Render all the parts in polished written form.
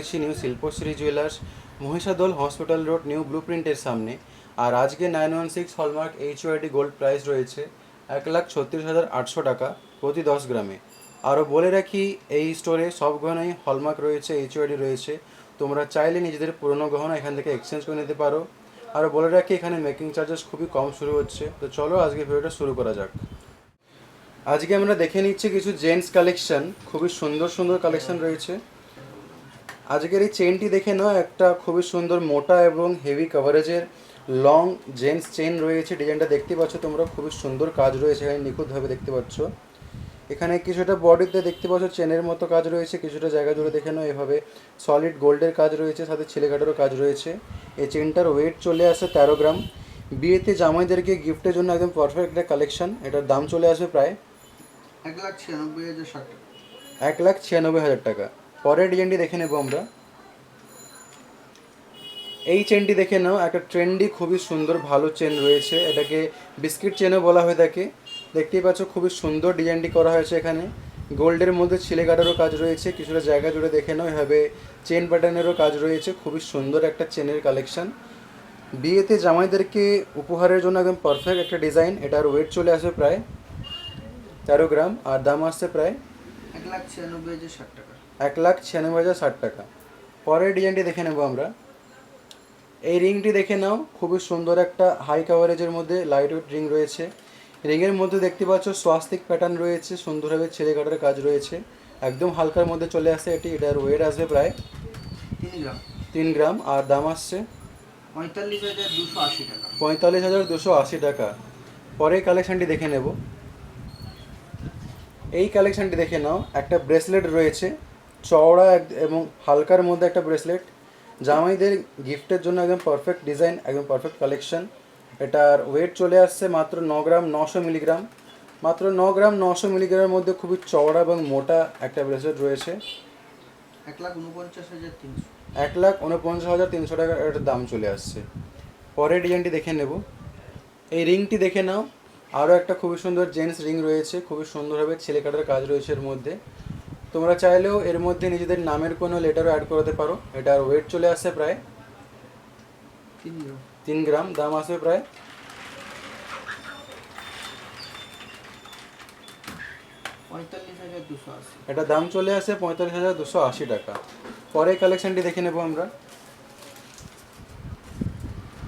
রয়েছি new Shilpashri jewellers, Mahishadal hospital road, new blue প্রিন্টের সামনে। আর আজকে 916 হলমার্ক এইচওআইডি গোল্ড প্রাইস রয়েছে 1,36,800 টাকা প্রতি 10 গ্রামে। আরও বলে রাখি, এই স্টোরে সব গহনাই হলমার্ক রয়েছে, এইচওআইডি রয়েছে। তোমরা চাইলে নিজেদের পুরনো গহনা এখান থেকে এক্সচেঞ্জ করে নিতে পারো। আরও বলে রাখি, এখানে মেকিং চার্জেস খুবই কম শুরু হচ্ছে। তো চলো আজকে ভিডিওটা শুরু করা যাক। আজকে আমরা দেখে নিচ্ছি কিছু জেন্টস কালেকশন, খুবই সুন্দর সুন্দর কালেকশন রয়েছে। আজকের এই চেনটি দেখে নাও, একটা খুবই সুন্দর মোটা এবং হেভি কভারেজের লং জেন্টস চেন রয়েছে। ডিজাইনটা দেখতে পাচ্ছ তোমরা, খুবই সুন্দর কাজ রয়েছে এখানে, নিখুঁতভাবে দেখতে পাচ্ছ। এখানে কিছুটা বডিতে দেখতে পাচ্ছ চেনের মতো কাজ রয়েছে, কিছুটা জায়গা জুড়ে দেখে নাও এভাবে সলিড গোল্ডের কাজ রয়েছে, সাথে ছেলেকাটারও কাজ রয়েছে। এই চেনটার ওয়েট চলে আসে 13 গ্রাম। বিয়েতে জামাইদেরকে গিফটের জন্য একদম পারফেক্ট একটা কালেকশন। এটার দাম চলে আসবে প্রায় 1,96,000 টাকা। পরের ডিজাইনটি দেখে নেবো আমরা। এই চেনটি দেখে নাও, একটা ট্রেন্ডি খুবই সুন্দর ভালো চেন রয়েছে। এটাকে বিস্কিট চেনও বলা হয়ে থাকে। দেখতেই পাচ্ছ খুবই সুন্দর ডিজাইনটি করা হয়েছে। এখানে গোল্ডের মধ্যে ছিলে কাটারও কাজ রয়েছে, কিছুটা জায়গা জুড়ে দেখে নাও এভাবে চেন প্যাটার্নেরও কাজ রয়েছে। খুবই সুন্দর একটা চেনের কালেকশন। বিয়েতে জামাইদেরকে উপহারের জন্য একদম পারফেক্ট একটা ডিজাইন। এটার ওয়েট চলে আসবে প্রায় 13 গ্রাম, আর দাম আসছে প্রায় 1,96,060 টাকা। 1,96,060 টাকা। পরের ডিজাইনটি দেখে নেবো আমরা। এই রিংটি দেখে নাও, খুবই সুন্দর একটা হাই কাভারেজের মধ্যে লাইট ওয়েট রিং রয়েছে। রিংয়ের মধ্যে দেখতে পাচ্ছ স্বাস্তিক প্যাটার্ন রয়েছে, সুন্দরভাবে ছেলে কাটার কাজ রয়েছে। একদম হালকার মধ্যে চলে আসে এটি। এটার ওয়েট আসবে প্রায় 3 গ্রাম, আর দাম আসছে 45,280 টাকা। 45,280 টাকা। পরের কালেকশানটি দেখে নেব। এই কালেকশানটি দেখে নাও, একটা ব্রেসলেট রয়েছে চওড়া এবং হালকার মধ্যে একটা ব্রেসলেট। জামাইদের গিফটের জন্য একদম পারফেক্ট ডিজাইন, একদম পারফেক্ট কালেকশন। এটার ওয়েট চলে আসছে মাত্র 9 গ্রাম 900 মিলিগ্রাম। মাত্র 9 গ্রাম 900 মিলিগ্রামের মধ্যে খুবই চওড়া এবং মোটা একটা ব্রেসলেট রয়েছে। 1,49,300। 1,49,300 টাকা এটার দাম চলে আসছে। পরের ডিজাইনটি দেখে নেব। এই রিংটি দেখে নাও, আরও একটা খুবই সুন্দর জেন্টস রিং রয়েছে, খুবই সুন্দরভাবে ছেলে কাটার কাজ রয়েছে এর মধ্যে। তোমরা চাইলেও এর মধ্যে নিজেদের নামের কোনো লেটারও অ্যাড করাতে পারো। এটার ওয়েট চলে আসছে প্রায় 3 গ্রাম, দাম আসবে প্রায় 45,280। এটা দাম চলে আসে 45,280 টাকা। পরে কালেকশনটি দেখে নেব আমরা।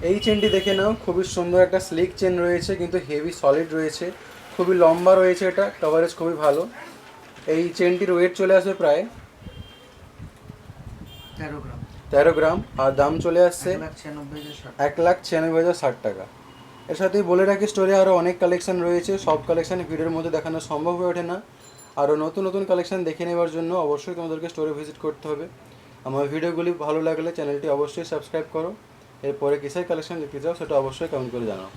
এই চেনটি দেখে নাও, খুবই সুন্দর একটা স্লিক চেন রয়েছে, কিন্তু হেভি সলিড রয়েছে, খুবই লম্বা রয়েছে। এটা কভারেজ খুবই ভালো। এই চেনটির ওয়েট চলে আসবে প্রায় 13 গ্রাম, আর দাম চলে আসছে 1,96,060 টাকা। এর সাথেই বলে রাখি, স্টোরে আরও অনেক কালেকশন রয়েছে, সব কালেকশন ভিডিওর মধ্যে দেখানো সম্ভব হয়ে ওঠে না। আরও নতুন নতুন কালেকশন দেখে নেওয়ার জন্য অবশ্যই তোমাদেরকে স্টোরে ভিজিট করতে হবে। আমার ভিডিওগুলি ভালো লাগলে চ্যানেলটি অবশ্যই সাবস্ক্রাইব করো। এরপরে কিসের কালেকশন দেখতে চাও সেটা অবশ্যই কমেন্ট করে জানাও।